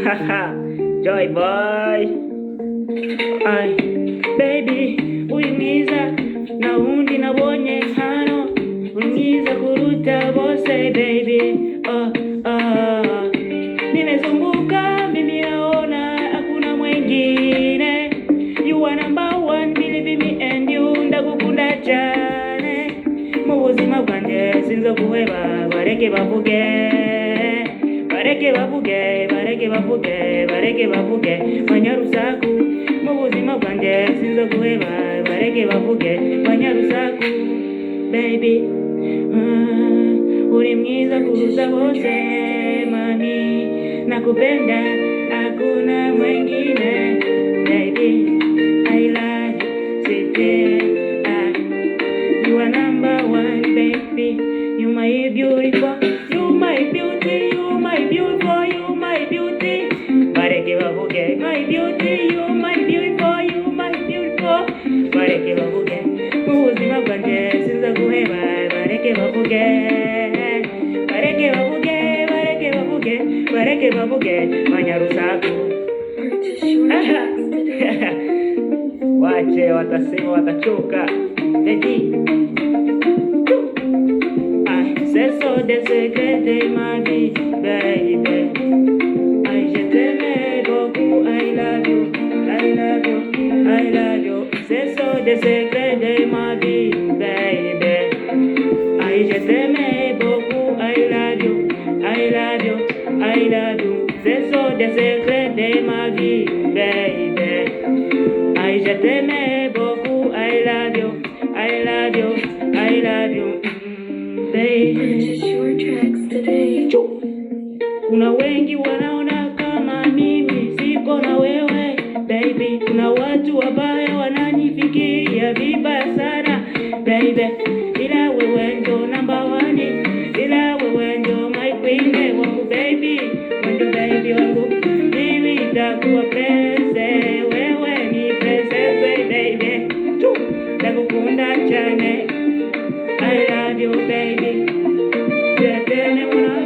Joy boy. Ay, baby, uyimiza na undi nabonye hano, uyimiza kuruta bose baby. Nimezunguka mimi naona hakuna mwingine. You are number one, believe me and you, ndagukunda cyane. Mu buzima bwanjye sinzokuheba, bareke bavuge. Bareke bavuge, bareke bavuge, bareke bavuge, banyarusaku. Mu buzima bwanjye sinzokuheba, bareke bavuge, banyarusaku. Baby, uri mwiza kuruta bose, mami, nakupenda, hakuna mwingine. Baby, I love you, you are number one, baby. You my beautiful, you my beauty, you my beautiful, you my beauty. Bareke bavuge, my beauty, you my beautiful, you my beautiful. Bareke bavuge, mu buzima bwanjye sinzokuheba, bareke bavuge. Bareke bavuge, bareke bavuge, bareke bavuge, banyarusaku. Wache watasema watachoka. C'est ça des secrets de ma vie, baby. Je t'aime beaucoup, I love you, I love you, I love you. C'est ça des secrets de ma vie, baby. Je t'aime beaucoup, I love you, I love you, I love you. C'est ça des secrets de ma vie, baby. Je t'aime beaucoup, I love you, I love you, I love you. Purchase your tracks today. Kuna wengi wanaona kama mimi siko na wewe baby. Kuna watu wabaya wananifikiria vibaya sana baby, ila wewe ndo number one, ila wewe ndo my queen wangu baby, ndo baby wangu. Mimi nitakuwa princess, wewe ni princess baby. Nakukunda cyane, I love you baby. Je t'aime mon